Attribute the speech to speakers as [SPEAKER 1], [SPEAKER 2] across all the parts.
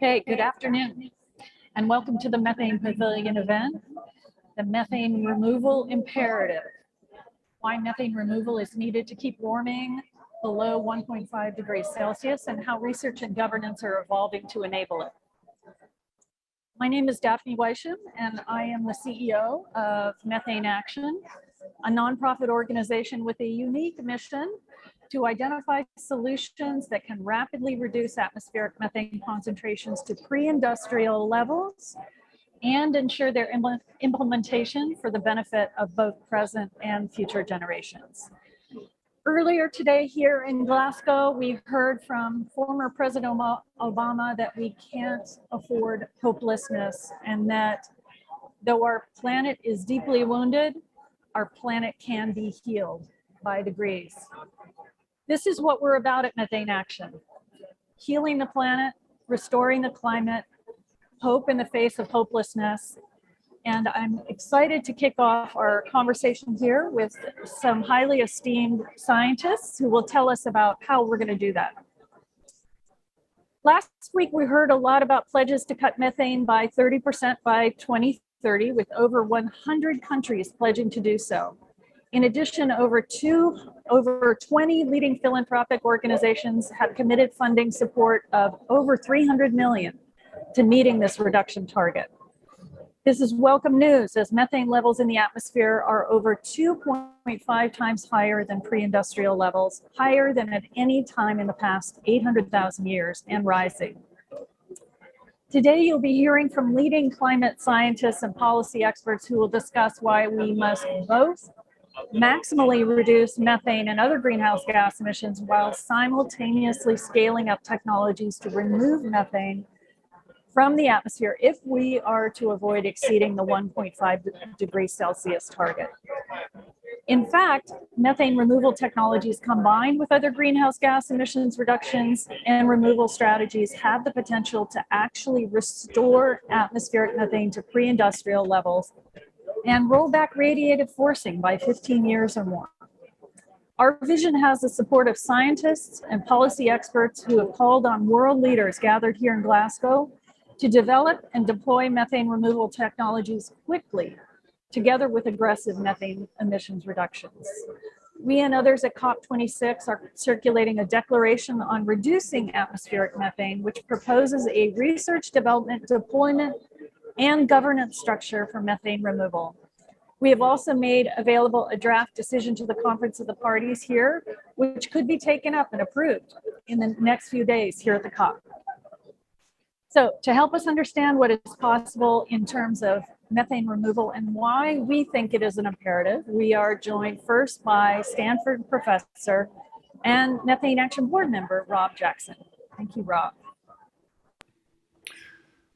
[SPEAKER 1] Okay, good afternoon, and welcome to the Methane Pavilion event, the methane removal imperative. Why methane removal is needed to keep warming below 1.5 degrees Celsius and how research and governance are evolving to enable it. My name is Daphne Wysham, and I am the CEO of Methane Action, a nonprofit organization with a unique mission to identify solutions that can rapidly reduce atmospheric methane concentrations to pre-industrial levels and ensure their implementation for the benefit of both present and future generations. Earlier today here in Glasgow, we heard from former President Obama that we can't afford hopelessness, and that though our planet is deeply wounded, our planet can be healed by degrees. This is what we're about at Methane Action: healing the planet, restoring the climate, hope in the face of hopelessness. And I'm excited to kick off our conversation here with some highly esteemed scientists who will tell us about how we're going to do that. Last week, we heard a lot about pledges to cut methane by 30% by 2030, with over 100 countries pledging to do so. In addition, over 20 leading philanthropic organizations have committed funding support of over $300 million to meeting this reduction target. This is welcome news, as methane levels in the atmosphere are over 2.5 times higher than pre-industrial levels, higher than at any time in the past 800,000 years, and rising. Today, you'll be hearing from leading climate scientists and policy experts who will discuss why we must both maximally reduce methane and other greenhouse gas emissions while simultaneously scaling up technologies to remove methane from the atmosphere if we are to avoid exceeding the 1.5 degrees Celsius target. In fact, methane removal technologies combined with other greenhouse gas emissions reductions and removal strategies have the potential to actually restore atmospheric methane to pre-industrial levels and roll back radiative forcing by 15 years or more. Our vision has the support of scientists and policy experts who have called on world leaders gathered here in Glasgow to develop and deploy methane removal technologies quickly, together with aggressive methane emissions reductions. We and others at COP26 are circulating a declaration on reducing atmospheric methane, which proposes a research, development, deployment, and governance structure for methane removal. We have also made available a draft decision to the Conference of the Parties here, which could be taken up and approved in the next few days here at the COP. So to help us understand what is possible in terms of methane removal and why we think it is an imperative, we are joined first by Stanford professor and Methane Action board member, Rob Jackson. Thank you, Rob.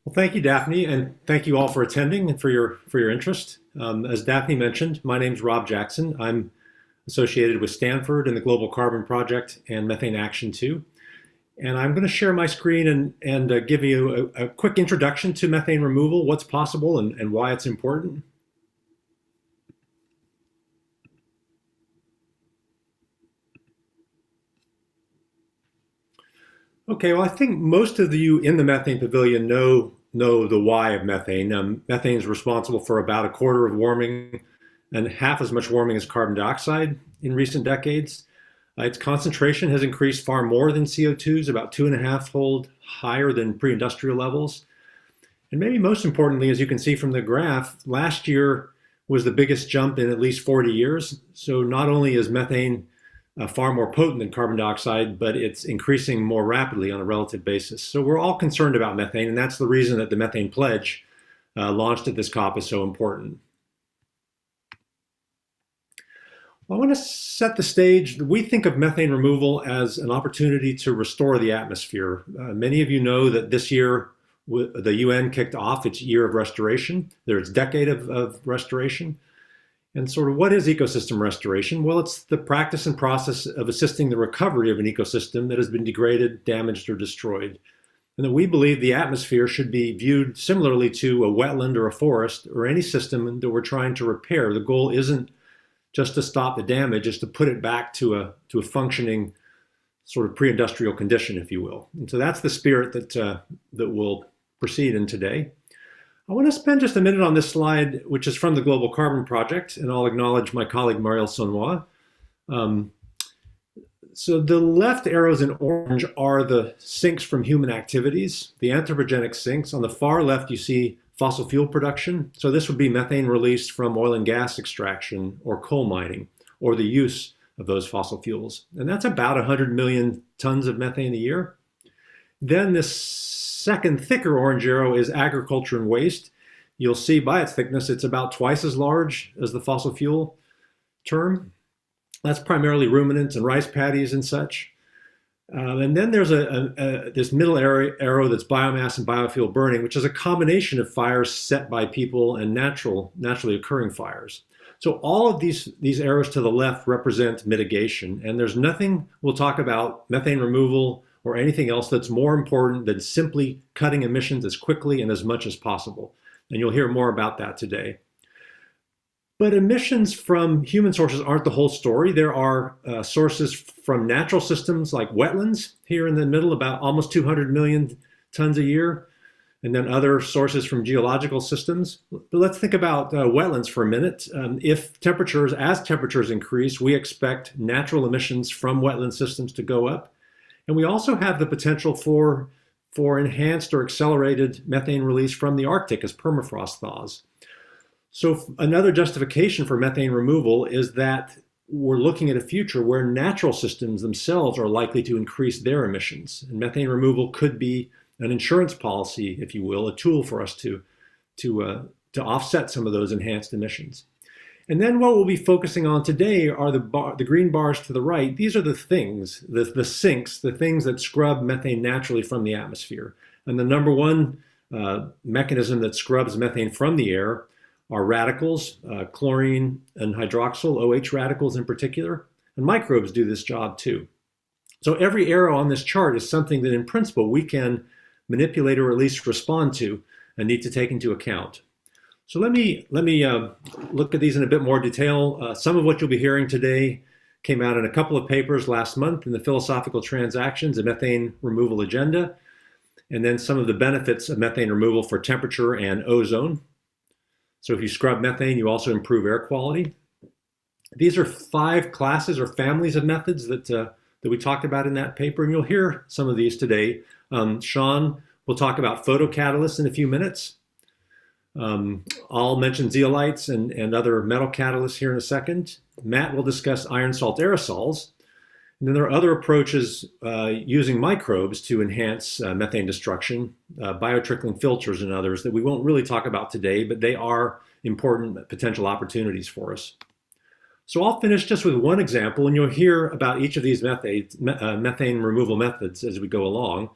[SPEAKER 2] Well, thank you, Daphne, and thank you all for attending and for your interest. As Daphne mentioned, my name is Rob Jackson. I'm associated with Stanford and the Global Carbon Project and Methane Action 2. And I'm going to share my screen and give you a quick introduction to methane removal, what's possible and why it's important. Okay, well, I think most of you in the Methane Pavilion know the why of methane. Methane is responsible for about a quarter of warming and half as much warming as carbon dioxide in recent decades. Its concentration has increased far more than CO2's, about 2.5-fold higher than pre-industrial levels. And maybe most importantly, as you can see from the graph, last year was the biggest jump in at least 40 years. So not only is methane far more potent than carbon dioxide, but it's increasing more rapidly on a relative basis. So we're all concerned about methane, and that's the reason that the Methane Pledge launched at this COP is so important. I want to set the stage. We think of methane removal as an opportunity to restore the atmosphere. Many of you know that this year the UN kicked off its year of restoration, its decade of restoration. And sort of what is ecosystem restoration? Well, it's the practice and process of assisting the recovery of an ecosystem that has been degraded, damaged, or destroyed. And that we believe the atmosphere should be viewed similarly to a wetland or a forest or any system that we're trying to repair. The goal isn't just to stop the damage, is to put it back to a functioning sort of pre-industrial condition, if you will. And so that's the spirit that we'll proceed in today. I want to spend just a minute on this slide, which is from the Global Carbon Project, and I'll acknowledge my colleague Marielle Saunois. So the left arrows in orange are the sinks from human activities, the anthropogenic sinks. On the far left, you see fossil fuel production. So this would be methane released from oil and gas extraction or coal mining, or the use of those fossil fuels. And that's about 100 million tons of methane a year. Then this second thicker orange arrow is agriculture and waste. You'll see by its thickness, it's about twice as large as the fossil fuel term. That's primarily ruminants and rice paddies and such. And then there's this middle arrow that's biomass and biofuel burning, which is a combination of fires set by people and naturally occurring fires. So all of these arrows to the left represent mitigation, and there's nothing we'll talk about methane removal or anything else that's more important than simply cutting emissions as quickly and as much as possible. And you'll hear more about that today. But emissions from human sources aren't the whole story. There are sources from natural systems like wetlands here in the middle, about almost 200 million tons a year, and then other sources from geological systems. But let's think about wetlands for a minute. As temperatures increase, we expect natural emissions from wetland systems to go up. And we also have the potential for enhanced or accelerated methane release from the Arctic as permafrost thaws. So another justification for methane removal is that we're looking at a future where natural systems themselves are likely to increase their emissions. And methane removal could be an insurance policy, if you will, a tool for us to offset some of those enhanced emissions. And then what we'll be focusing on today are the green bars to the right. These are the things, the sinks, the things that scrub methane naturally from the atmosphere. And the number one mechanism that scrubs methane from the air are radicals, chlorine and hydroxyl, OH radicals in particular, and microbes do this job too. So every arrow on this chart is something that in principle we can manipulate or at least respond to and need to take into account. So let me look at these in a bit more detail. Some of what you'll be hearing today came out in a couple of papers last month in the Philosophical Transactions, a Methane Removal Agenda, and then some of the benefits of methane removal for temperature and ozone. So if you scrub methane, you also improve air quality. These are 5 classes or families of methods that we talked about in that paper, and you'll hear some of these today. Shaun will talk about photocatalysts in a few minutes. I'll mention zeolites and other metal catalysts here in a second. Matt will discuss iron salt aerosols. And then there are other approaches using microbes to enhance methane destruction, biotrickling filters and others that we won't really talk about today, but they are important potential opportunities for us. So I'll finish just with one example, and you'll hear about each of these methane removal methods as we go along.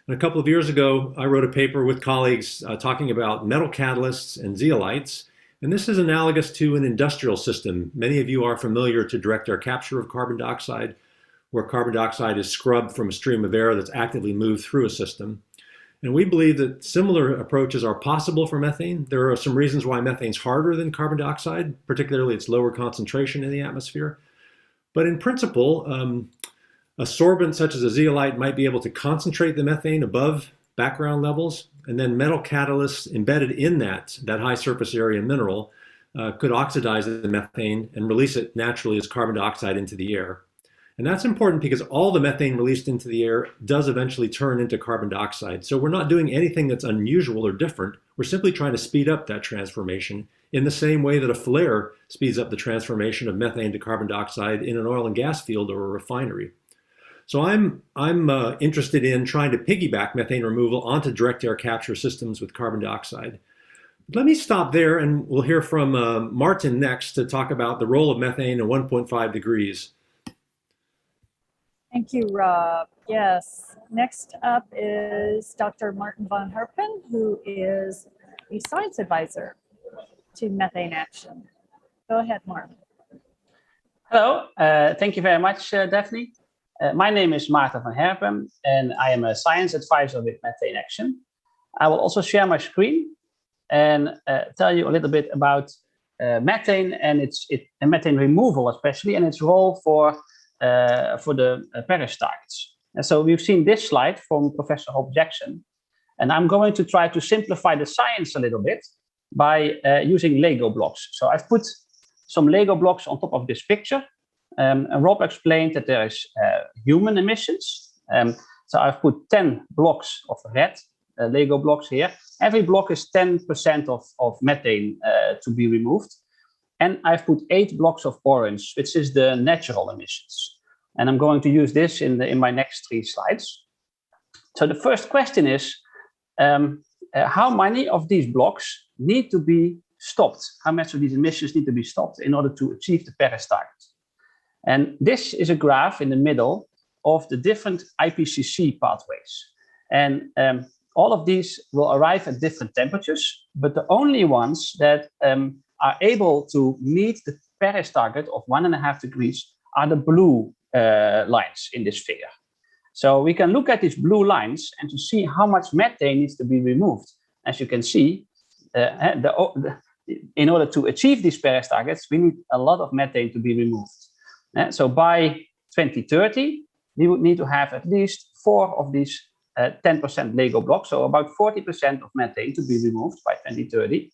[SPEAKER 2] And a couple of years ago, I wrote a paper with colleagues talking about metal catalysts and zeolites. And this is analogous to an industrial system. Many of you are familiar to direct air capture of carbon dioxide, where carbon dioxide is scrubbed from a stream of air that's actively moved through a system. And we believe that similar approaches are possible for methane. There are some reasons why methane's harder than carbon dioxide, particularly its lower concentration in the atmosphere. But in principle, a sorbent such as a zeolite might be able to concentrate the methane above background levels, and then metal catalysts embedded in that high surface area mineral could oxidize the methane and release it naturally as carbon dioxide into the air. And that's important because all the methane released into the air does eventually turn into carbon dioxide. So we're not doing anything that's unusual or different. We're simply trying to speed up that transformation in the same way that a flare speeds up the transformation of methane to carbon dioxide in an oil and gas field or a refinery. So I'm interested in trying to piggyback methane removal onto direct air capture systems with carbon dioxide. Let me stop there, and we'll hear from Maarten next to talk about the role of methane at 1.5 degrees.
[SPEAKER 1] Thank you, Rob. Yes, next up is Dr. Maarten van Herpen, who is a science advisor to methane action. Go ahead, Maarten.
[SPEAKER 3] Hello, thank you very much, Daphne. My name is Maarten van Herpen, and I am a science advisor with Methane Action. I will also share my screen and tell you a little bit about methane and methane removal especially, and its role for for the Paris targets. And so we've seen this slide from Professor Hoglund-Isaakson, and I'm going to try to simplify the science a little bit by using Lego blocks. So I've put some Lego blocks on top of this picture, and Rob explained that there is human emissions. So I've put 10 blocks of red Lego blocks here. Every block is 10% of methane to be removed. And I've put 8 blocks of orange, which is the natural emissions. And I'm going to use this in my next 3 slides. So the first question is, how many of these blocks need to be stopped? How much of these emissions need to be stopped in order to achieve the Paris target? And this is a graph in the middle of the different IPCC pathways. And all of these will arrive at different temperatures, but the only ones that are able to meet the Paris target of 1.5 degrees are the blue lines in this figure. So we can look at these blue lines and to see how much methane needs to be removed. As you can see, in order to achieve these Paris targets, we need a lot of methane to be removed. So by 2030, we would need to have at least 4 of these 10% Lego blocks, so about 40% of methane to be removed by 2030.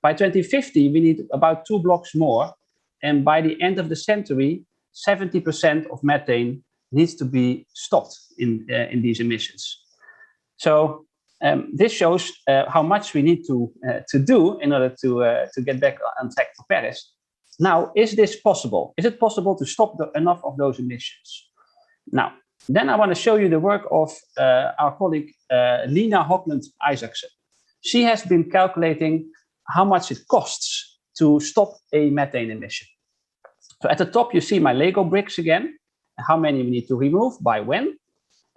[SPEAKER 3] By 2050, we need about 2 blocks more. And by the end of the century, 70% of methane needs to be stopped in these emissions. So this shows how much we need to do in order to get back on track for Paris. Now, is this possible? Is it possible to stop enough of those emissions? Now, then I want to show you the work of our colleague Lena Hoglund-Isaakson. She has been calculating how much it costs to stop a methane emission. So at the top, you see my Lego bricks again, how many we need to remove, by when.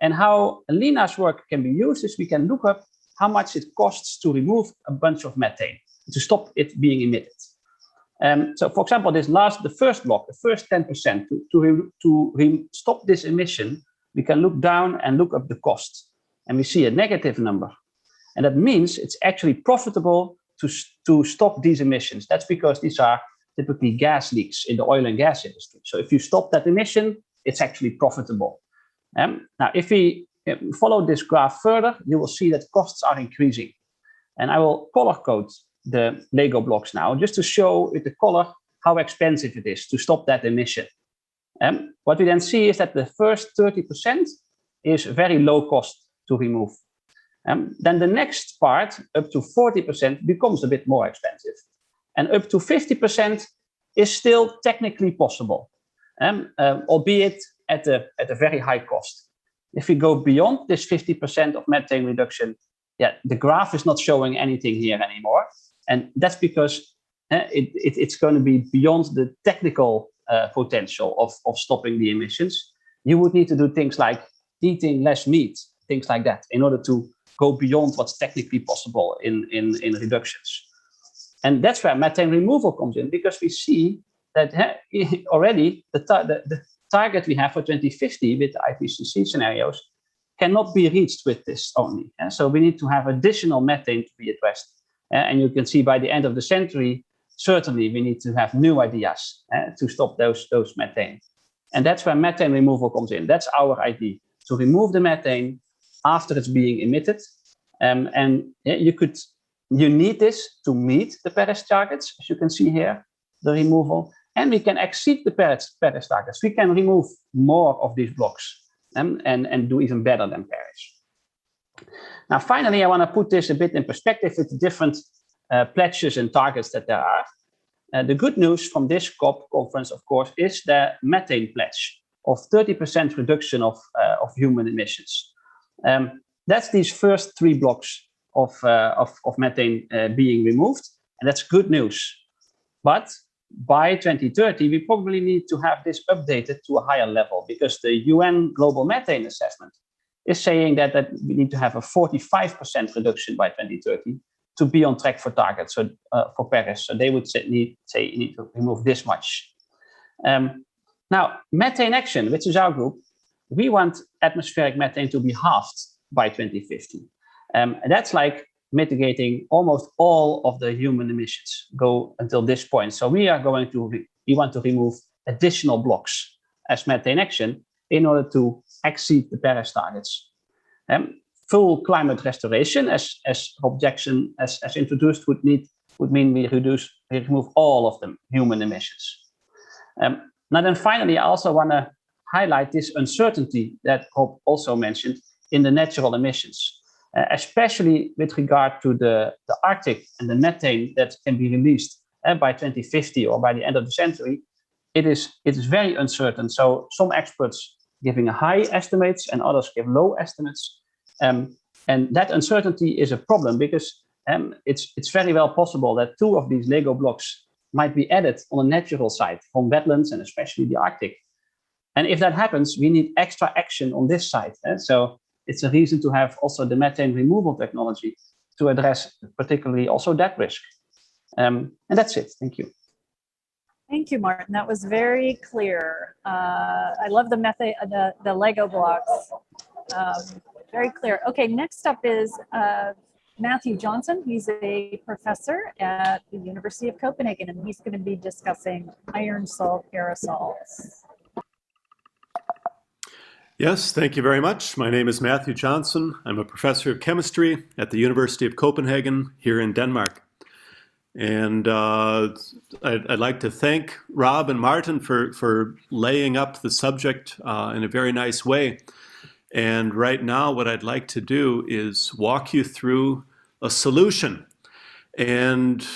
[SPEAKER 3] And how Lena's work can be used is we can look up how much it costs to remove a bunch of methane, to stop it being emitted. So for example, the first block, the first 10%, to stop this emission, we can look down and look up the cost. And we see a negative number. And that means it's actually profitable to stop these emissions. That's because these are typically gas leaks in the oil and gas industry. So if you stop that emission, it's actually profitable. Now, if we follow this graph further, you will see that costs are increasing. And I will color code the Lego blocks now, just to show with the color how expensive it is to stop that emission. What we then see is that the first 30% is very low cost to remove. Then the next part, up to 40%, becomes a bit more expensive. And up to 50% is still technically possible, albeit at a very high cost. If we go beyond this 50% of methane reduction, the graph is not showing anything here anymore. And that's because it's going to be beyond the technical potential of stopping the emissions. You would need to do things like eating less meat, things like that, in order to go beyond what's technically possible in reductions. And that's where methane removal comes in, because we see that already the target we have for 2050 with the IPCC scenarios cannot be reached with this only. So we need to have additional methane to be addressed. And you can see by the end of the century, certainly we need to have new ideas to stop those methane. And that's where methane removal comes in. That's our idea, to remove the methane after it's being emitted. And you need this to meet the Paris targets, as you can see here, the removal. And we can exceed the Paris targets. We can remove more of these blocks and do even better than Paris. Now, finally, I want to put this a bit in perspective with the different pledges and targets that there are. The good news from this COP conference, of course, is the methane pledge of 30% reduction of human emissions. That's these first 3 blocks of methane being removed, and that's good news. But by 2030, we probably need to have this updated to a higher level, because the UN Global Methane Assessment is saying that we need to have a 45% reduction by 2030 to be on track for targets, so for Paris. So they would say you need to remove this much. Now, methane action, which is our group, we want atmospheric methane to be halved by 2050. And that's like mitigating almost all of the human emissions go until this point. So we want to remove additional blocks as methane action in order to exceed the Paris targets. Full climate restoration, as Rob Jackson as introduced, would mean we remove all of the human emissions. Now then finally, I also want to highlight this uncertainty that Rob also mentioned in the natural emissions, especially with regard to the Arctic and the methane that can be released by 2050 or by the end of the century. It is very uncertain. So some experts giving high estimates and others give low estimates. And that uncertainty is a problem because it's very well possible that 2 of these Lego blocks might be added on a natural side from wetlands and especially the Arctic. And if that happens, we need extra action on this side. So it's a reason to have also the methane removal technology to address particularly also that risk. And that's it. Thank you.
[SPEAKER 1] Thank you, Maarten. That was very clear. I love the methane, the Lego blocks. Very clear. Okay, next up is Matthew Johnson. He's a professor at the University of Copenhagen, and he's going to be discussing iron salt aerosols.
[SPEAKER 4] Yes, thank you very much. My name is Matthew Johnson. I'm a professor of chemistry at the University of Copenhagen here in Denmark. And I'd like to thank Rob and Maarten for laying up the subject in a very nice way. And right now, what I'd like to do is walk you through a solution. And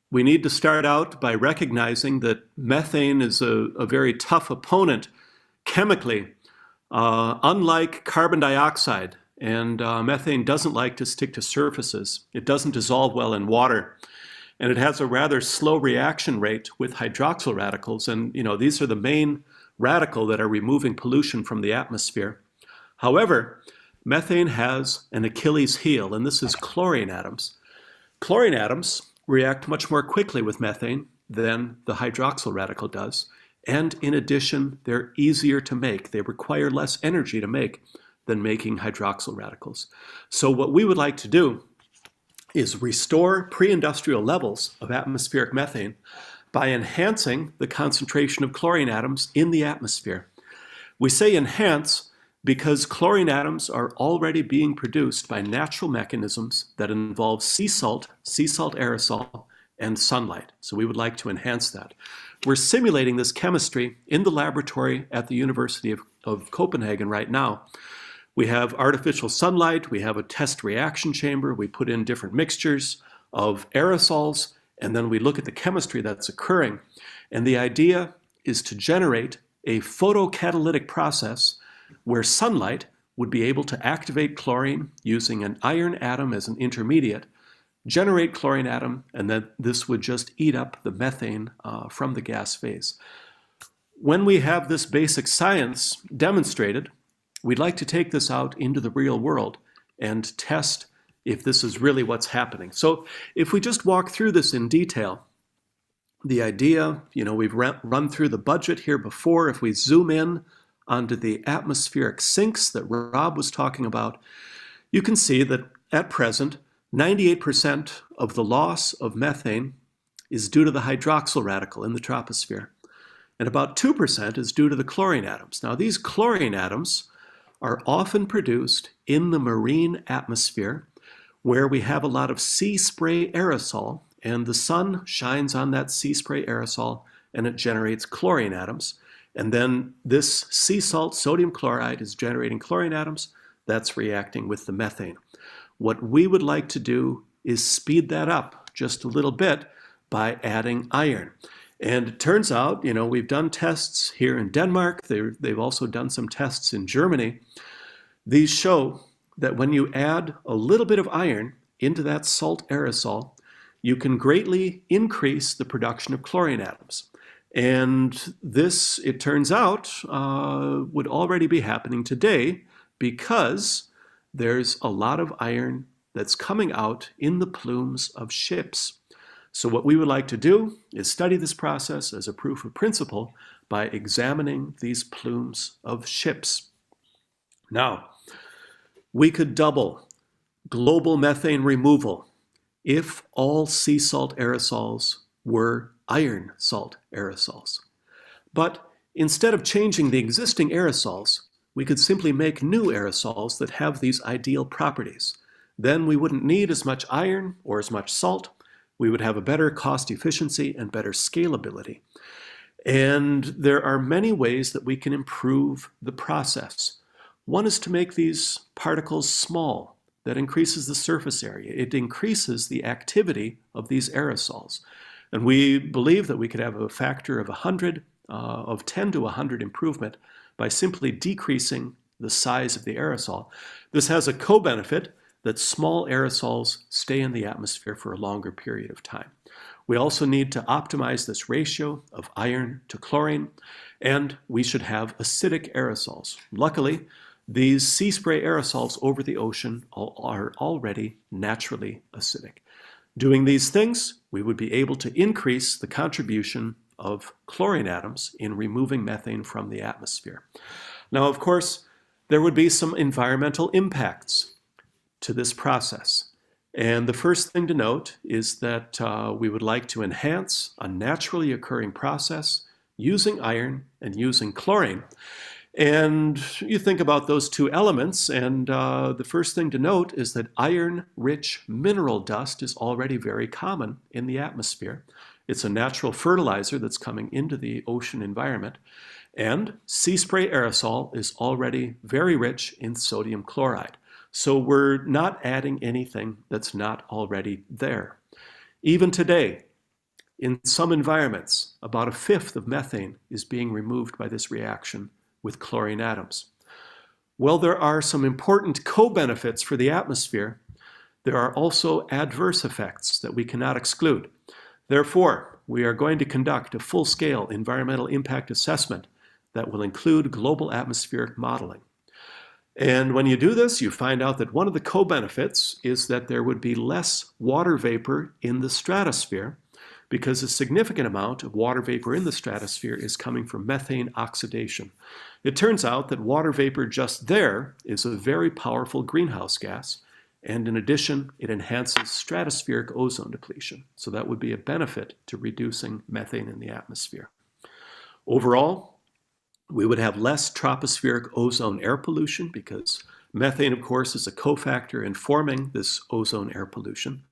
[SPEAKER 4] we need to start out by recognizing that methane is a very tough opponent chemically, unlike carbon dioxide. And methane doesn't like to stick to surfaces. It doesn't dissolve well in water. And it has a rather slow reaction rate with hydroxyl radicals. And these are the main radical that are removing pollution from the atmosphere. However, methane has an Achilles heel, and this is chlorine atoms. Chlorine atoms react much more quickly with methane than the hydroxyl radical does. And in addition, they're easier to make. They require less energy to make than making hydroxyl radicals. So what we would like to do is restore pre-industrial levels of atmospheric methane by enhancing the concentration of chlorine atoms in the atmosphere. We say enhance because chlorine atoms are already being produced by natural mechanisms that involve sea salt aerosol, and sunlight. So we would like to enhance that. We're simulating this chemistry in the laboratory at the University of Copenhagen right now. We have artificial sunlight, we have a test reaction chamber, we put in different mixtures of aerosols, and then we look at the chemistry that's occurring. And the idea is to generate a photocatalytic process where sunlight would be able to activate chlorine using an iron atom as an intermediate, generate chlorine atom, and then this would just eat up the methane from the gas phase. When we have this basic science demonstrated, we'd like to take this out into the real world and test if this is really what's happening. So if we just walk through this in detail, the idea, we've run through the budget here before. If we zoom in onto the atmospheric sinks that Rob was talking about, you can see that at present, 98% of the loss of methane is due to the hydroxyl radical in the troposphere. And about 2% is due to the chlorine atoms. Now, these chlorine atoms are often produced in the marine atmosphere where we have a lot of sea spray aerosol, and the sun shines on that sea spray aerosol and it generates chlorine atoms. And then this sea salt sodium chloride is generating chlorine atoms. That's reacting with the methane. What we would like to do is speed that up just a little bit by adding iron. And it turns out, we've done tests here in Denmark. They've also done some tests in Germany. These show that when you add a little bit of iron into that salt aerosol, you can greatly increase the production of chlorine atoms. And this, it turns out, would already be happening today because there's a lot of iron that's coming out in the plumes of ships. So what we would like to do is study this process as a proof of principle by examining these plumes of ships. Now, we could double global methane removal if all sea salt aerosols were iron salt aerosols. But Instead of changing the existing aerosols, we could simply make new aerosols that have these ideal properties. Then we wouldn't need as much iron or as much salt. We would have a better cost efficiency and better scalability. And there are many ways that we can improve the process. One is to make these particles small. That increases the surface area. It increases the activity of these aerosols. And we believe that we could have a factor of 100, of 10 to 100 improvement by simply decreasing the size of the aerosol. This has a co-benefit that small aerosols stay in the atmosphere for a longer period of time. We also need to optimize this ratio of iron to chlorine, and we should have acidic aerosols. Luckily, these sea spray aerosols over the ocean are already naturally acidic. Doing these things, we would be able to increase the contribution of chlorine atoms in removing methane from the atmosphere. Now, of course, there would be some environmental impacts to this process. And the first thing to note is that we would like to enhance a naturally occurring process using iron and using chlorine. And you think about those two elements, and the first thing to note is that iron-rich mineral dust is already very common in the atmosphere. It's a natural fertilizer that's coming into the ocean environment. And sea spray aerosol is already very rich in sodium chloride. So we're not adding anything that's not already there. Even today, in some environments, about 1/5 of methane is being removed by this reaction with chlorine atoms. Well, there are some important co-benefits for the atmosphere. There are also adverse effects that we cannot exclude. Therefore, we are going to conduct a full-scale environmental impact assessment that will include global atmospheric modeling. And when you do this, you find out that one of the co-benefits is that there would be less water vapor in the stratosphere, because a significant amount of water vapor in the stratosphere is coming from methane oxidation. It turns out that water vapor just there is a very powerful greenhouse gas, and in addition, it enhances stratospheric ozone depletion. So that would be a benefit to reducing methane in the atmosphere. Overall, we would have less tropospheric ozone air pollution, because methane, of course, is a cofactor in forming this ozone air pollution.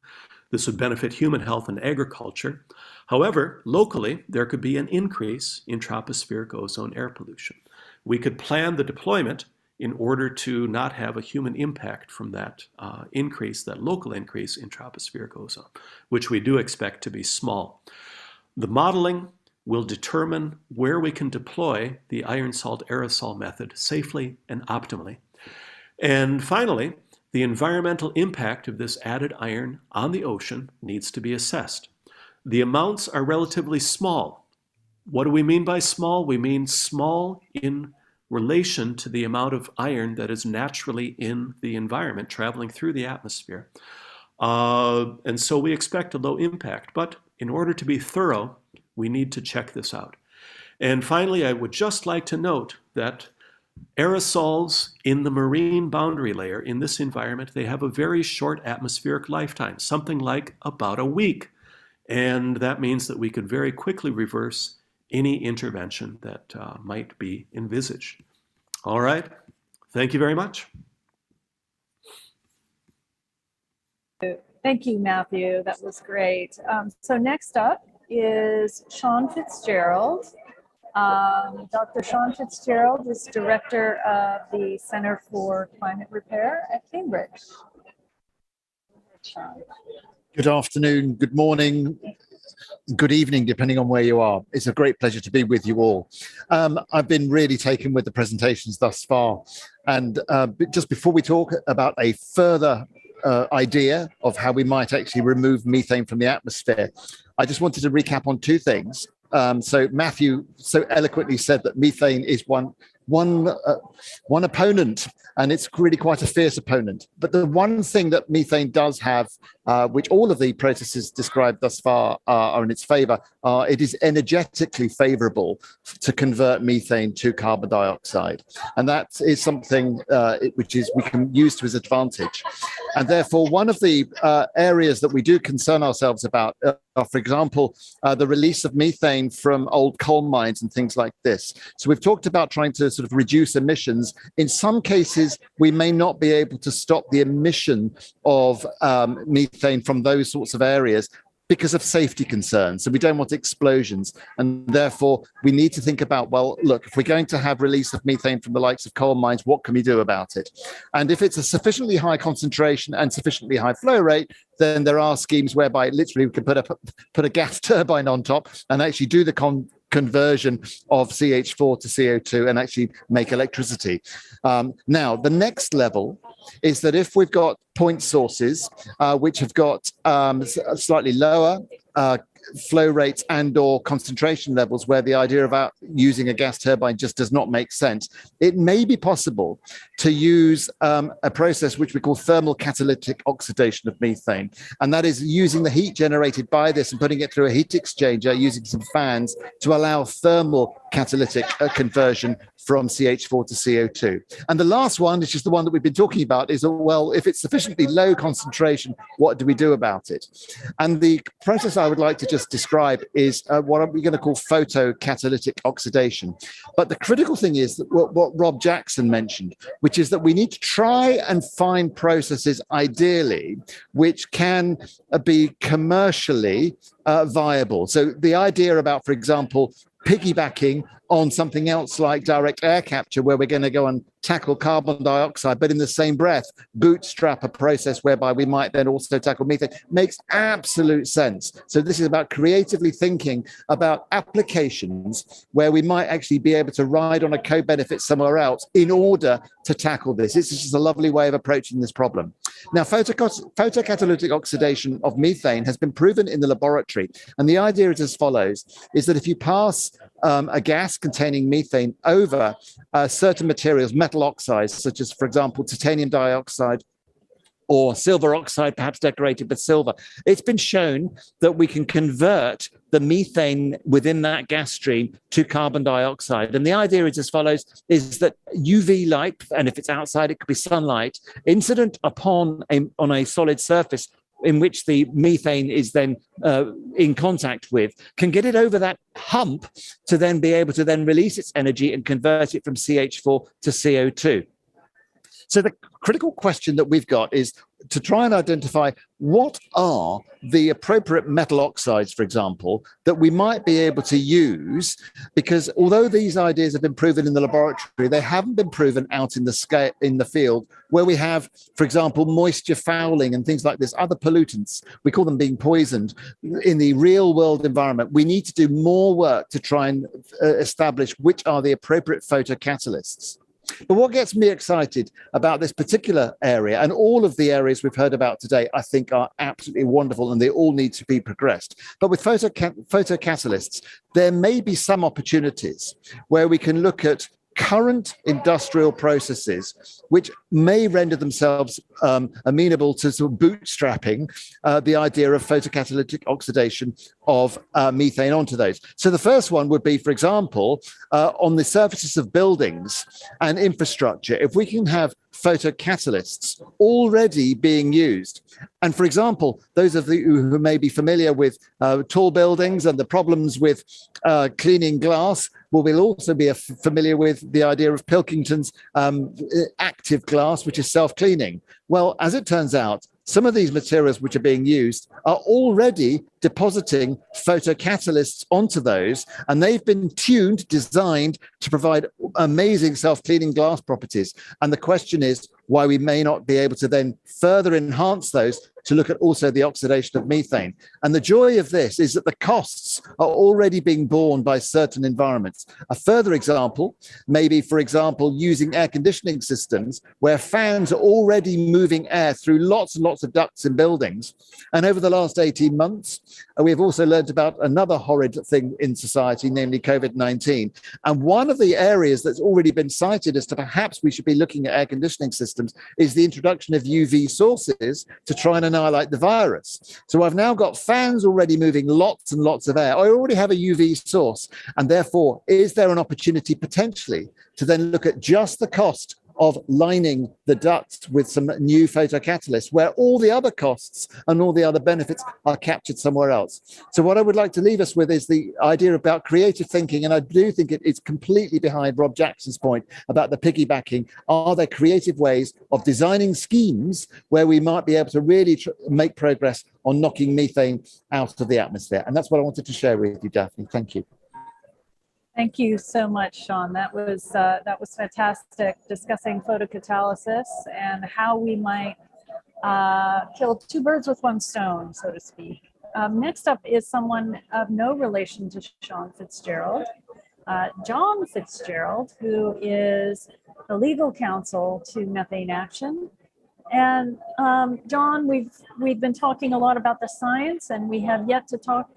[SPEAKER 4] This would benefit human health and agriculture. However, locally, there could be an increase in tropospheric ozone air pollution. We could plan the deployment in order to not have a human impact from that increase, that local increase in tropospheric ozone, which we do expect to be small. The modeling will determine where we can deploy the iron salt aerosol method safely and optimally. And finally, the environmental impact of this added iron on the ocean needs to be assessed. The amounts are relatively small. What do we mean by small? We mean small in relation to the amount of iron that is naturally in the environment, traveling through the atmosphere. And so we expect a low impact, but in order to be thorough, we need to check this out. And finally, I would just like to note that aerosols in the marine boundary layer in this environment, they have a very short atmospheric lifetime, something like about a week. And that means that we could very quickly reverse any intervention that might be envisaged. All right, thank you very much.
[SPEAKER 1] Thank you, Matthew. That was great. So next up is Shaun Fitzgerald. Dr. Shaun Fitzgerald is director of the Center for Climate Repair at Cambridge. Shaun.
[SPEAKER 5] Good afternoon, good morning, good evening, depending on where you are. It's a great pleasure to be with you all. I've been really taken with the presentations thus far. And just before we talk about a further idea of how we might actually remove methane from the atmosphere, I just wanted to recap on two things. So Matthew so eloquently said that methane is one opponent, and it's really quite a fierce opponent. But the one thing that methane does have, which all of the processes described thus far are in its favor, it is energetically favorable to convert methane to carbon dioxide. And that is something which we can use to its advantage. And therefore, one of the areas that we do concern ourselves about for example, the release of methane from old coal mines and things like this. So we've talked about trying to sort of reduce emissions. In some cases, we may not be able to stop the emission of methane from those sorts of areas because of safety concerns. So we don't want explosions. And therefore, we need to think about, well, look, if we're going to have release of methane from the likes of coal mines, what can we do about it? And if it's a sufficiently high concentration and sufficiently high flow rate, then there are schemes whereby literally we can put a gas turbine on top and actually do the conversion of CH4 to CO2 and actually make electricity. Now, the next level is that if we've got point sources which have got slightly lower flow rates and or concentration levels where the idea about using a gas turbine just does not make sense, it may be possible to use a process which we call thermal catalytic oxidation of methane. And that is using the heat generated by this and putting it through a heat exchanger using some fans to allow thermal catalytic conversion from CH4 to CO2. And the last one, which is the one that we've been talking about, is, well, if it's sufficiently low concentration, what do we do about it? And the process I would like to just describe is what we're going to call photocatalytic oxidation. But the critical thing is that what Rob Jackson mentioned, which is that we need to try and find processes, ideally, which can be commercially viable. So the idea about, for example, piggybacking on something else like direct air capture, where we're going to go and tackle carbon dioxide, but in the same breath, bootstrap a process whereby we might then also tackle methane, makes absolute sense. So this is about creatively thinking about applications where we might actually be able to ride on a co-benefit somewhere else in order to tackle this. This is just a lovely way of approaching this problem. Now, photocatalytic oxidation of methane has been proven in the laboratory. And the idea is as follows, is that if you pass a gas containing methane over certain materials, metal oxides, such as, for example, titanium dioxide or silver oxide, perhaps decorated with silver, it's been shown that we can convert the methane within that gas stream to carbon dioxide. And the idea is as follows, is that UV light, and if it's outside, it could be sunlight, incident upon on a solid surface in which the methane is then in contact with, can get it over that hump to then be able to then release its energy and convert it from CH4 to CO2. So the critical question that we've got is to try and identify what are the appropriate metal oxides, for example, that we might be able to use, because although these ideas have been proven in the laboratory, they haven't been proven out in the field where we have, for example, moisture fouling and things like this, other pollutants, we call them being poisoned. In the real world environment, we need to do more work to try and establish which are the appropriate photocatalysts. But what gets me excited about this particular area, and all of the areas we've heard about today, I think are absolutely wonderful and they all need to be progressed. But with photocatalysts, there may be some opportunities where we can look at current industrial processes which may render themselves amenable to sort of bootstrapping the idea of photocatalytic oxidation of methane onto those. So the first one would be, for example, on the surfaces of buildings and infrastructure, if we can have photocatalysts already being used. And for example, those of you who may be familiar with tall buildings and the problems with cleaning glass, will also be familiar with the idea of Pilkington's active glass, which is self-cleaning. Well, as it turns out, some of these materials which are being used are already depositing photocatalysts onto those, and they've been designed to provide amazing self-cleaning glass properties. And the question is why we may not be able to then further enhance those to look at also the oxidation of methane. And the joy of this is that the costs are already being borne by certain environments. A further example may be, for example, using air conditioning systems where fans are already moving air through lots and lots of ducts in buildings. And over the last 18 months, we've also learned about another horrid thing in society, namely COVID-19. And one of the areas that's already been cited as to perhaps we should be looking at air conditioning systems is the introduction of UV sources to try and annihilate the virus. So I've now got fans already moving lots and lots of air. I already have a UV source. And therefore, is there an opportunity potentially to then look at just the cost of lining the ducts with some new photocatalysts, where all the other costs and all the other benefits are captured somewhere else. So what I would like to leave us with is the idea about creative thinking, and I do think it's completely behind Rob Jackson's point about the piggybacking. Are there creative ways of designing schemes where we might be able to really make progress on knocking methane out of the atmosphere? And that's what I wanted to share with you, Daphne. Thank you.
[SPEAKER 1] Thank you so much, Shaun. That was fantastic, discussing photocatalysis and how we might kill two birds with one stone, so to speak. Next up is someone of no relation to Shaun Fitzgerald, John Fitzgerald, who is the legal counsel to Methane Action. And John, we've been talking a lot about the science, and we have yet to talk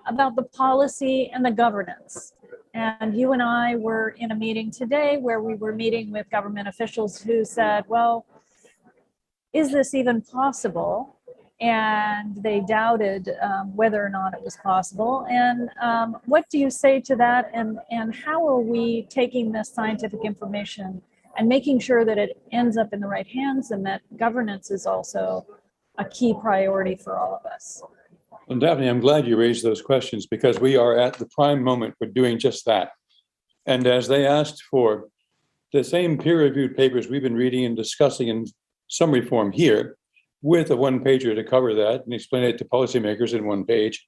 [SPEAKER 1] about the policy and the governance. And you and I were in a meeting today where we were meeting with government officials who said, well, is this even possible? And they doubted whether or not it was possible. And what do you say to that? And how are we taking this scientific information and making sure that it ends up in the right hands, and that governance is also a key priority for all of us?
[SPEAKER 6] Well, Daphne, I'm glad you raised those questions, because we are at the prime moment for doing just that. And as they asked for the same peer-reviewed papers we've been reading and discussing in summary form here, with a one-pager to cover that and explain it to policymakers in one page,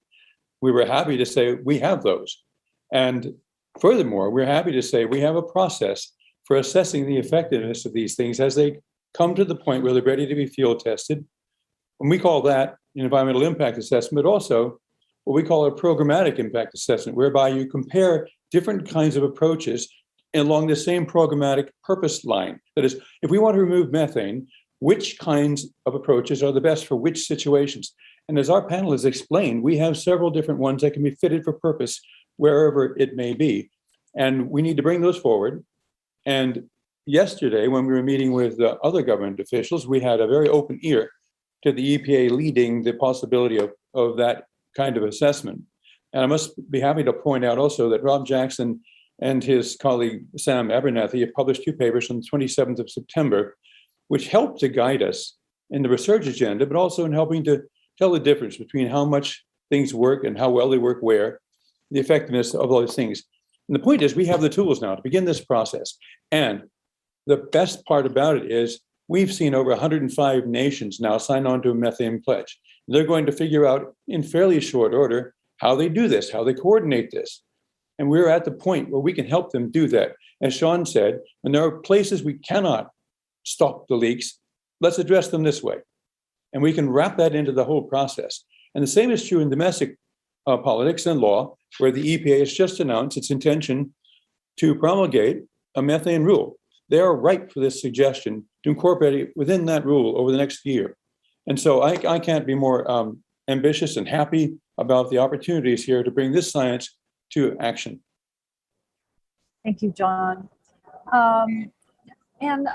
[SPEAKER 6] we were happy to say we have those. And furthermore, we're happy to say we have a process for assessing the effectiveness of these things as they come to the point where they're ready to be field tested. And we call that an environmental impact assessment, but also what we call a programmatic impact assessment, whereby you compare different kinds of approaches along the same programmatic purpose line. That is, if we want to remove methane, which kinds of approaches are the best for which situations? And as our panel has explained, we have several different ones that can be fitted for purpose wherever it may be. And we need to bring those forward. And yesterday, when we were meeting with other government officials, we had a very open ear to the EPA leading the possibility of that kind of assessment. And I must be happy to point out also that Rob Jackson and his colleague Sam Abernathy have published two papers on the 27th of September, which help to guide us in the research agenda, but also in helping to tell the difference between how much things work and how well they work where, the effectiveness of all those things. And the point is, we have the tools now to begin this process. And the best part about it is we've seen over 105 nations now sign on to a methane pledge. They're going to figure out in fairly short order how they do this, how they coordinate this. And we're at the point where we can help them do that. As Shaun said, when there are places we cannot stop the leaks, let's address them this way. And we can wrap that into the whole process. And the same is true in domestic politics and law, where the EPA has just announced its intention to promulgate a methane rule. They are ripe for this suggestion to incorporate it within that rule over the next year. And so I can't be more ambitious and happy about the opportunities here to bring this science to action.
[SPEAKER 1] Thank you, John. And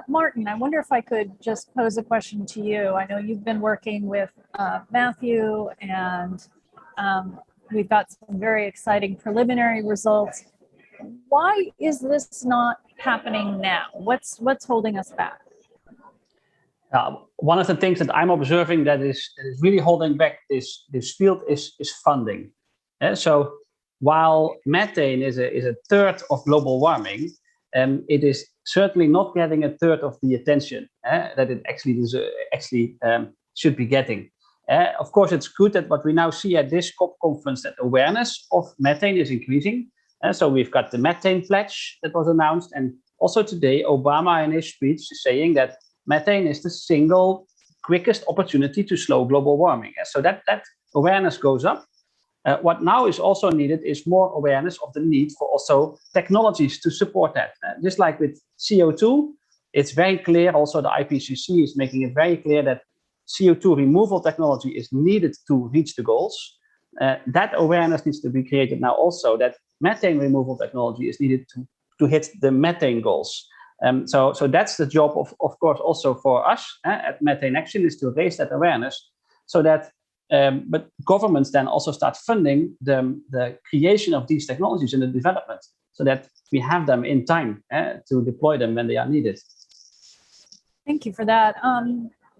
[SPEAKER 1] Maarten, I wonder if I could just pose a question to you. I know you've been working with Matthew, and we've got some very exciting preliminary results. Why is this not happening now? What's holding us back?
[SPEAKER 3] One of the things that I'm observing that is really holding back this field is funding. So while methane is a third of global warming, it is certainly not getting a third of the attention that it actually should be getting. Of course, it's good that what we now see at this COP conference, that awareness of methane is increasing. So we've got the methane pledge that was announced, and also today Obama in his speech is saying that methane is the single quickest opportunity to slow global warming. So that awareness goes up. What now is also needed is more awareness of the need for also technologies to support that. Just like with CO2, it's very clear, also the IPCC is making it very clear that CO2 removal technology is needed to reach the goals. That awareness needs to be created now also, that methane removal technology is needed to hit the methane goals. So that's the job of course also for us at Methane Action, is to raise that awareness so that but governments then also start funding the creation of these technologies and the development, so that we have them in time to deploy them when they are needed.
[SPEAKER 1] Thank you for that.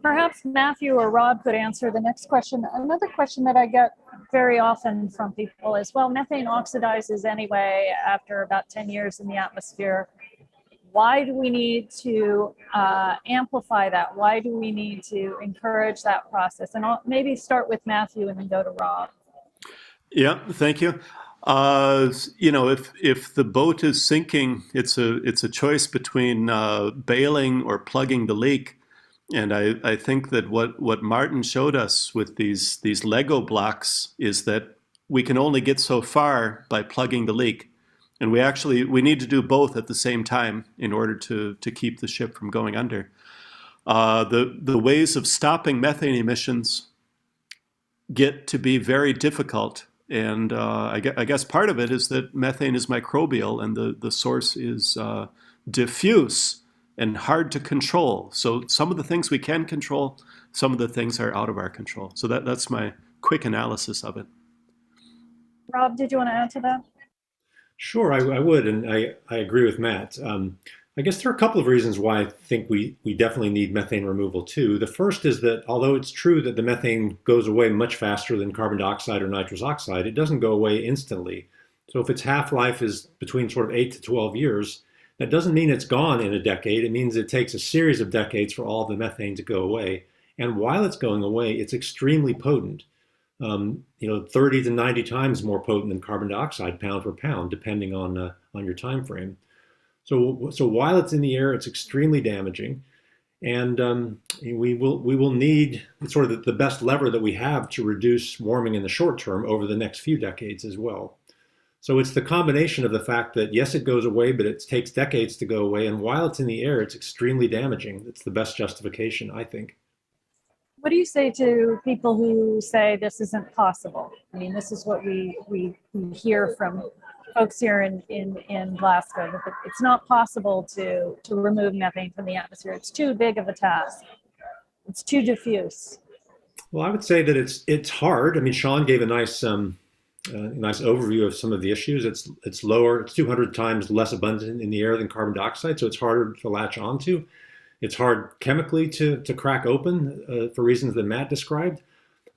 [SPEAKER 1] Perhaps Matthew or Rob could answer the next question. Another question that I get very often from people is, well, methane oxidizes anyway after about 10 years in the atmosphere. Why do we need to amplify that? Why do we need to encourage that process? And I'll maybe start with Matthew and then go to Rob.
[SPEAKER 4] Yeah, thank you. If the boat is sinking, it's a choice between bailing or plugging the leak. And I think that what Maarten showed us with these Lego blocks is that we can only get so far by plugging the leak. And we need to do both at the same time in order to keep the ship from going under. The ways of stopping methane emissions get to be very difficult. And I guess part of it is that methane is microbial and the source is diffuse and hard to control. So some of the things we can control, some of the things are out of our control. So that's my quick analysis of it.
[SPEAKER 1] Rob, did you want to add to that?
[SPEAKER 2] Sure, I would, and I agree with Matt. I guess there are a couple of reasons why I think we definitely need methane removal too. The first is that although it's true that the methane goes away much faster than carbon dioxide or nitrous oxide, it doesn't go away instantly. So if its half-life is between sort of 8 to 12 years, that doesn't mean it's gone in a decade. It means it takes a series of decades for all the methane to go away. And while it's going away, it's extremely potent. 30 to 90 times more potent than carbon dioxide pound for pound, depending on your time frame. So while it's in the air, it's extremely damaging, and we will need sort of the best lever that we have to reduce warming in the short term over the next few decades as well. So it's the combination of the fact that yes, it goes away, but it takes decades to go away, and while it's in the air, it's extremely damaging. It's the best justification, I think.
[SPEAKER 1] What do you say to people who say this isn't possible? I mean, this is what we hear from folks here in Glasgow, that it's not possible to remove methane from the atmosphere. It's too big of a task. It's too diffuse.
[SPEAKER 2] Well, I would say that it's hard. I mean, Shaun gave a nice overview of some of the issues. It's lower. It's 200 times less abundant in the air than carbon dioxide, so it's harder to latch onto. It's hard chemically to crack open for reasons that Matt described.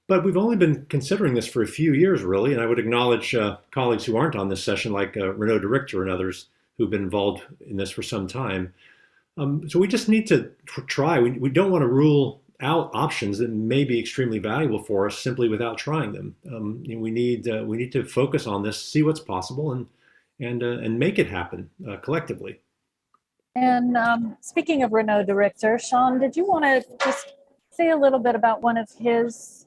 [SPEAKER 2] But we've only been considering this for a few years, really, and I would acknowledge colleagues who aren't on this session, like Renaud de Richter and others who've been involved in this for some time. So we just need to try. We don't want to rule out options that may be extremely valuable for us simply without trying them. We need to focus on this, see what's possible, and make it happen collectively.
[SPEAKER 1] And speaking of Renaud de Richter, Shaun, did you want to just say a little bit about one of his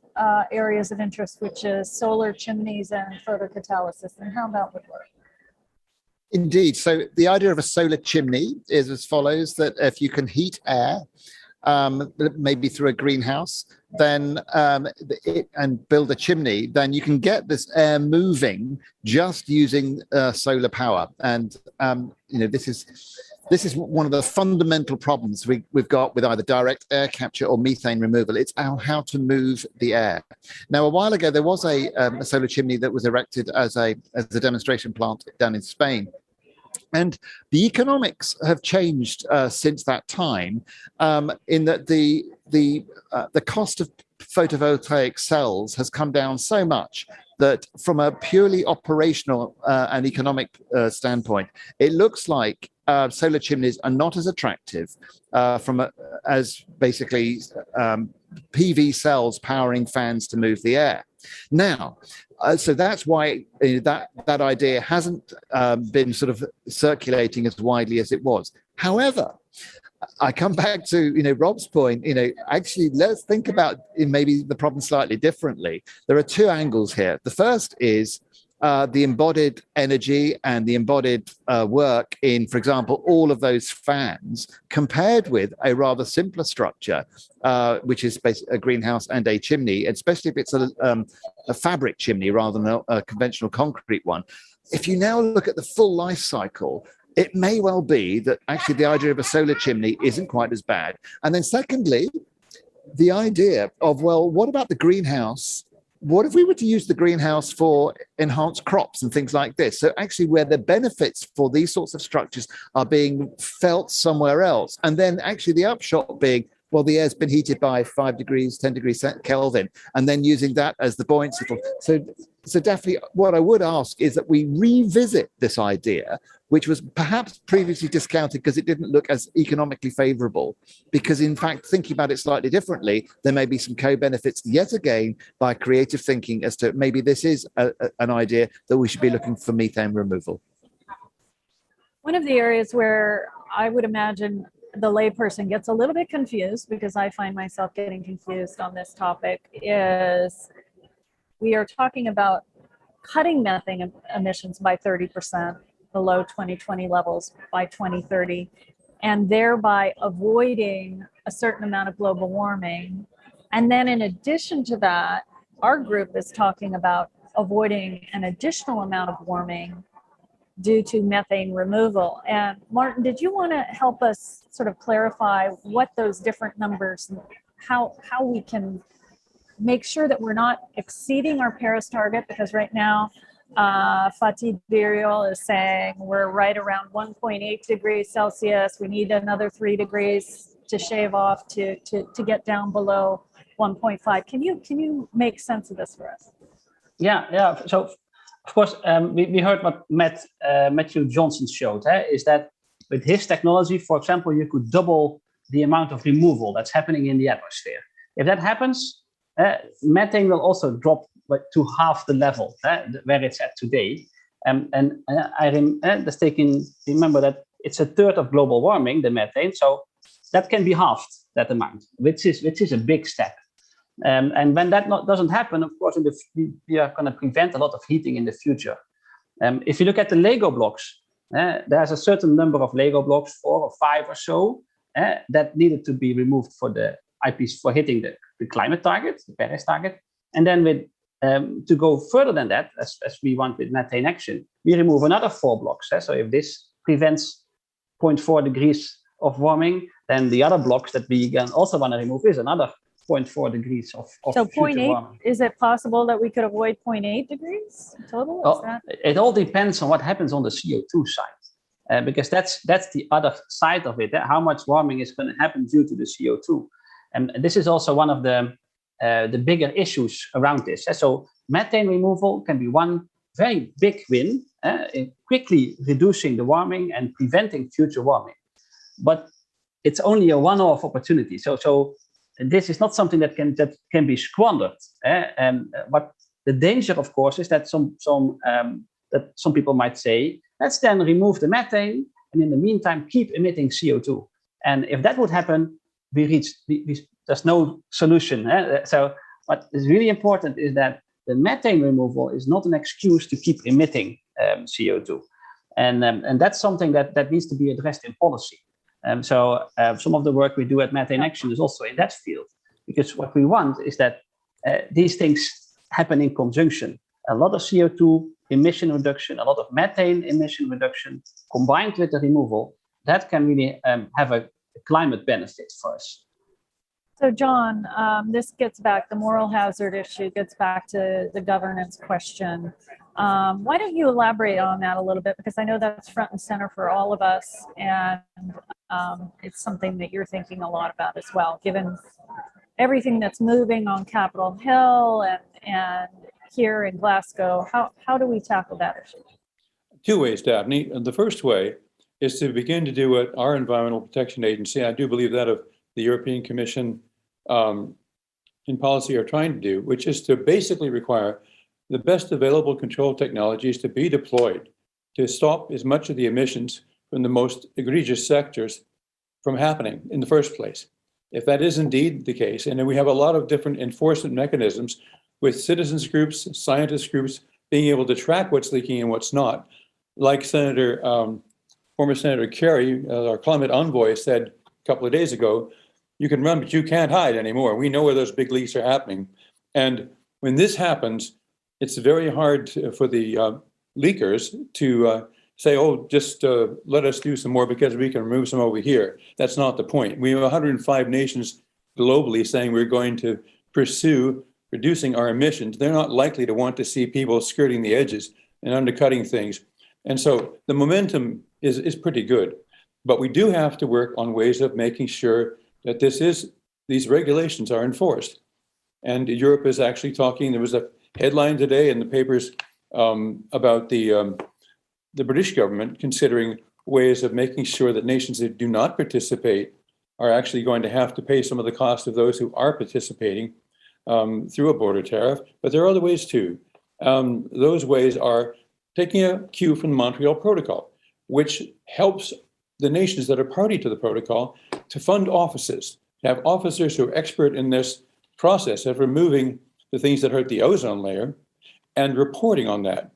[SPEAKER 1] areas of interest, which is solar chimneys and photocatalysis, and how that would work?
[SPEAKER 5] Indeed. So the idea of a solar chimney is as follows: that if you can heat air, maybe through a greenhouse, then and build a chimney, then you can get this air moving just using solar power. And this is one of the fundamental problems we've got with either direct air capture or methane removal. It's how to move the air. Now, a while ago, there was a solar chimney that was erected as a demonstration plant down in Spain. And the economics have changed since that time, in that the cost of photovoltaic cells has come down so much that from a purely operational and economic standpoint, it looks like solar chimneys are not as attractive as basically PV cells powering fans to move the air. Now, so that's why that idea hasn't been sort of circulating as widely as it was. However, I come back to Rob's point. Actually, let's think about maybe the problem slightly differently. There are two angles here. The first is the embodied energy and the embodied work in, for example, all of those fans, compared with a rather simpler structure, which is basically a greenhouse and a chimney, especially if it's a fabric chimney rather than a conventional concrete one. If you now look at the full life cycle, it may well be that actually the idea of a solar chimney isn't quite as bad. And then secondly, the idea of, well, what about the greenhouse what if we were to use the greenhouse for enhanced crops and things like this? So actually where the benefits for these sorts of structures are being felt somewhere else. And then actually the upshot being, well, the air's been heated by 5 degrees, 10 degrees Kelvin, and then using that as the buoyancy. So Daphne, what I would ask is that we revisit this idea, which was perhaps previously discounted because it didn't look as economically favorable, because in fact, thinking about it slightly differently, there may be some co-benefits yet again by creative thinking as to maybe this is an idea that we should be looking for methane removal.
[SPEAKER 1] One of the areas where I would imagine the layperson gets a little bit confused, because I find myself getting confused on this topic, is we are talking about cutting methane emissions by 30% below 2020 levels by 2030, and thereby avoiding a certain amount of global warming. And then in addition to that, our group is talking about avoiding an additional amount of warming due to methane removal. And Maarten, did you want to help us sort of clarify what those different numbers, how we can make sure that we're not exceeding our Paris target? Because right now, Fitzgerald is saying we're right around 1.8 degrees Celsius. We need another 3 degrees to shave off to get down below 1.5. Can you make sense of this for us?
[SPEAKER 3] Yeah. So, of course, we heard what Matthew Johnson showed, is that with his technology, for example, you could double the amount of removal that's happening in the atmosphere. If that happens, methane will also drop to half the level where it's at today. Just remember that it's a third of global warming, the methane, so that can be halved, that amount, which is a big step. And when that doesn't happen, of course, we are going to prevent a lot of heating in the future. If you look at the Lego blocks, there's a certain number of Lego blocks, 4 or 5 or so, that needed to be removed for the IPs for hitting the climate target, the Paris target. And then to go further than that, as we want with methane action, we remove another 4 blocks. So if this prevents 0.4 degrees of warming, then the other blocks that we also want to remove is another 0.4 degrees of
[SPEAKER 1] so
[SPEAKER 3] future warming.
[SPEAKER 1] Is it possible that we could avoid 0.8 degrees total?
[SPEAKER 3] It all depends on what happens on the CO2 side, because that's the other side of it. How much warming is going to happen due to the CO2, and this is also one of the bigger issues around this. So methane removal can be one very big win in quickly reducing the warming and preventing future warming, but it's only a one-off opportunity. So this is not something that can be squandered. But the danger, of course, is that some people might say, let's then remove the methane and in the meantime keep emitting CO2. And if that would happen, there's no solution. So what is really important is that the methane removal is not an excuse to keep emitting CO2. And that's something that needs to be addressed in policy. So some of the work we do at Methane Action is also in that field, because what we want is that these things happen in conjunction. A lot of CO2 emission reduction, a lot of methane emission reduction, combined with the removal, that can really have a climate benefit for us.
[SPEAKER 1] So John, this gets back, the moral hazard issue gets back to the governance question. Why don't you elaborate on that a little bit? Because I know that's front and center for all of us, and it's something that you're thinking a lot about as well, given everything that's moving on Capitol Hill and here in Glasgow. How do we tackle that issue?
[SPEAKER 6] 2 ways, Daphne. The first way is to begin to do what our Environmental Protection Agency, I do believe that of the European Commission in policy, are trying to do, which is to basically require the best available control technologies to be deployed to stop as much of the emissions from the most egregious sectors from happening in the first place. If that is indeed the case, and then we have a lot of different enforcement mechanisms with citizens groups, scientist groups being able to track what's leaking and what's not, like former Senator Kerry, our climate envoy, said a couple of days ago, you can run, but you can't hide anymore. We know where those big leaks are happening. And when this happens, it's very hard for the leakers to say, oh, just let us do some more because we can remove some over here. That's not the point. We have 105 nations globally saying we're going to pursue reducing our emissions, they're not likely to want to see people skirting the edges and undercutting things. And so the momentum is pretty good. But we do have to work on ways of making sure that these regulations are enforced. And Europe is actually talking, there was a headline today in the papers about the British government considering ways of making sure that nations that do not participate are actually going to have to pay some of the cost of those who are participating through a border tariff. But there are other ways too. Those ways are taking a cue from the Montreal Protocol, which helps the nations that are party to the protocol to fund offices, to have officers who are expert in this process of removing the things that hurt the ozone layer and reporting on that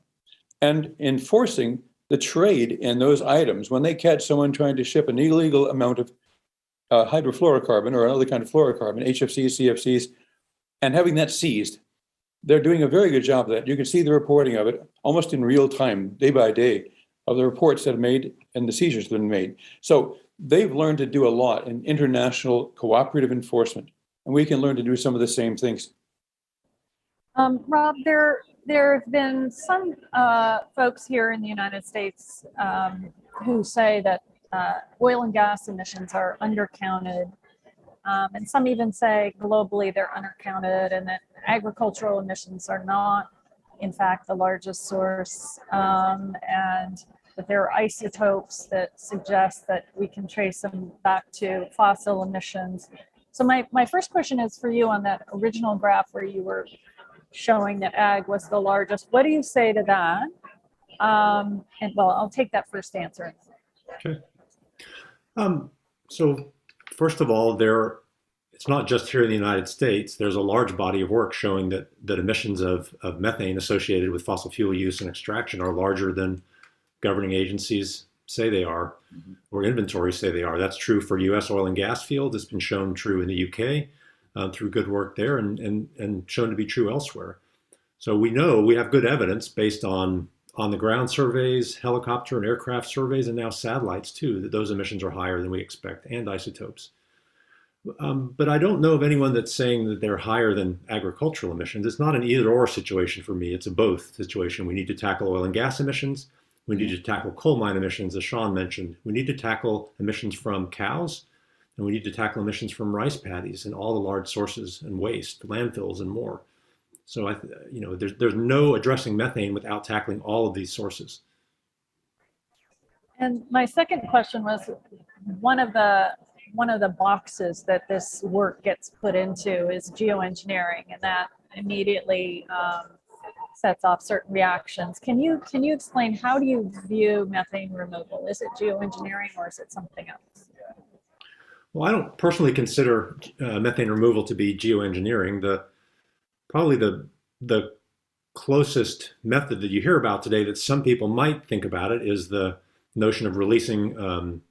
[SPEAKER 6] and enforcing the trade in those items. When they catch someone trying to ship an illegal amount of hydrofluorocarbon or another kind of fluorocarbon, HFCs, CFCs, and having that seized, they're doing a very good job of that. You can see the reporting of it almost in real time, day by day, of the reports that are made and the seizures that have been made. So they've learned to do a lot in international cooperative enforcement, and we can learn to do some of the same things.
[SPEAKER 1] Rob, there have been some folks here in the United States who say that oil and gas emissions are undercounted. And some even say globally they're undercounted and that agricultural emissions are not, in fact, the largest source, and that there are isotopes that suggest that we can trace them back to fossil emissions. So my first question is for you on that original graph where you were showing that ag was the largest. What do you say to that? And well, I'll take that first answer.
[SPEAKER 2] Okay. So first of all, it's not just here in the United States. There's a large body of work showing that emissions of methane associated with fossil fuel use and extraction are larger than governing agencies say they are, or inventories say they are. That's true for U.S. oil and gas fields. It's been shown true in the U.K. Through good work there, and shown to be true elsewhere. So we know we have good evidence based on the ground surveys, helicopter and aircraft surveys, and now satellites too, that those emissions are higher than we expect, and isotopes. But I don't know of anyone that's saying that they're higher than agricultural emissions. It's not an either or situation for me. It's a both situation. We need to tackle oil and gas emissions. We need to tackle coal mine emissions, as Shaun mentioned. We need to tackle emissions from cows, and we need to tackle emissions from rice paddies and all the large sources and waste, landfills and more. So there's no addressing methane without tackling all of these sources.
[SPEAKER 1] And my second question was, one of the boxes that this work gets put into is geoengineering, and that immediately sets off certain reactions. Can you explain, how do you view methane removal? Is it geoengineering or is it something else?
[SPEAKER 2] Well, I don't personally consider methane removal to be geoengineering. Probably the closest method that you hear about today that some people might think about it is the notion of releasing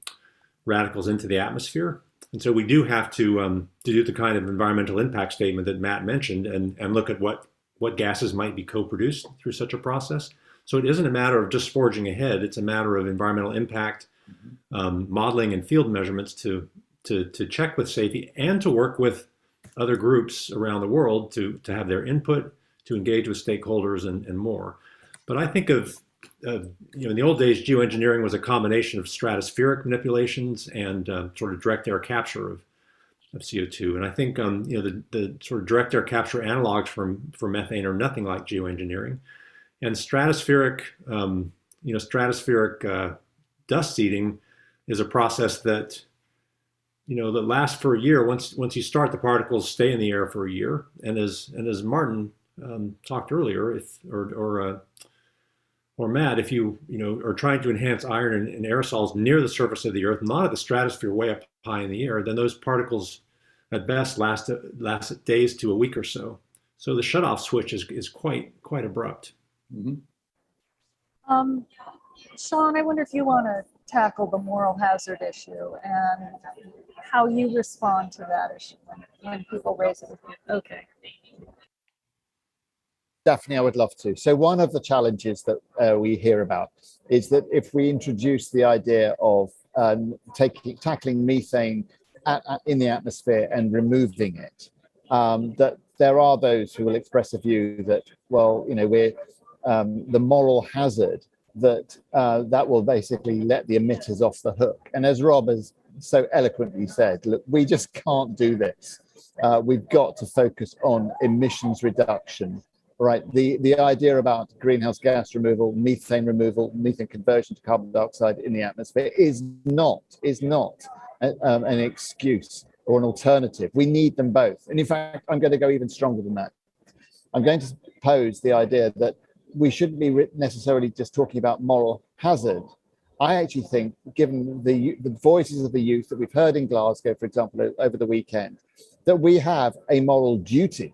[SPEAKER 2] radicals into the atmosphere. And so we do have to do the kind of environmental impact statement that Matt mentioned and look at what gases might be co-produced through such a process. So it isn't a matter of just forging ahead. It's a matter of environmental impact, modeling and field measurements to check with safety and to work with other groups around the world to have their input, to engage with stakeholders and more. But I think of, in the old days, geoengineering was a combination of stratospheric manipulations and sort of direct air capture of CO2. And I think, the sort of direct air capture analogs for methane are nothing like geoengineering. And stratospheric dust seeding is a process that that lasts for a year. Once you start, the particles stay in the air for a year. And as Maarten talked earlier, or Matt, if you are trying to enhance iron in aerosols near the surface of the Earth, not at the stratosphere way up high in the air, then those particles at best last days to a week or so. So the shutoff switch is quite abrupt.
[SPEAKER 6] Mm-hmm.
[SPEAKER 1] Shaun, I wonder if you want to tackle the moral hazard issue and how you respond to that issue when people raise it with you. Okay.
[SPEAKER 5] Daphne, I would love to. So one of the challenges that we hear about is that if we introduce the idea of tackling methane in the atmosphere and removing it, that there are those who will express a view that, well, you know, we're the moral hazard that that will basically let the emitters off the hook. And as Rob has so eloquently said, look, we just can't do this. We've got to focus on emissions reduction, right? The idea about greenhouse gas removal, methane conversion to carbon dioxide in the atmosphere is not an excuse or an alternative. We need them both. And in fact, I'm going to go even stronger than that. I'm going to pose the idea that we shouldn't be necessarily just talking about moral hazard. I actually think, given the voices of the youth that we've heard in Glasgow, for example, over the weekend, that we have a moral duty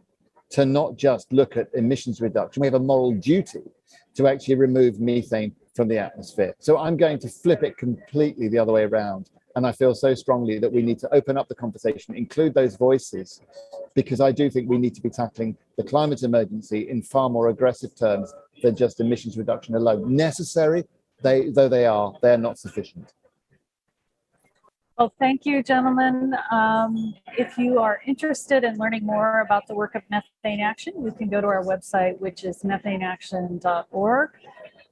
[SPEAKER 5] to not just look at emissions reduction. We have a moral duty to actually remove methane from the atmosphere. So I'm going to flip it completely the other way around. And I feel so strongly that we need to open up the conversation, include those voices, because I do think we need to be tackling the climate emergency in far more aggressive terms than just emissions reduction alone. Necessary, though they are not sufficient.
[SPEAKER 1] Well, thank you, gentlemen. If you are interested in learning more about the work of Methane Action, you can go to our website, which is methaneaction.org.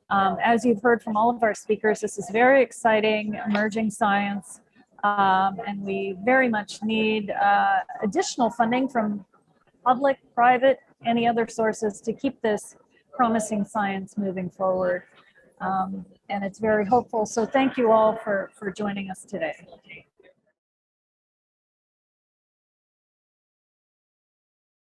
[SPEAKER 1] As you've heard from all of our speakers, this is very exciting, emerging science, and we very much need additional funding from public, private, any other sources to keep this promising science moving forward. And it's very hopeful. So thank you all for joining us today.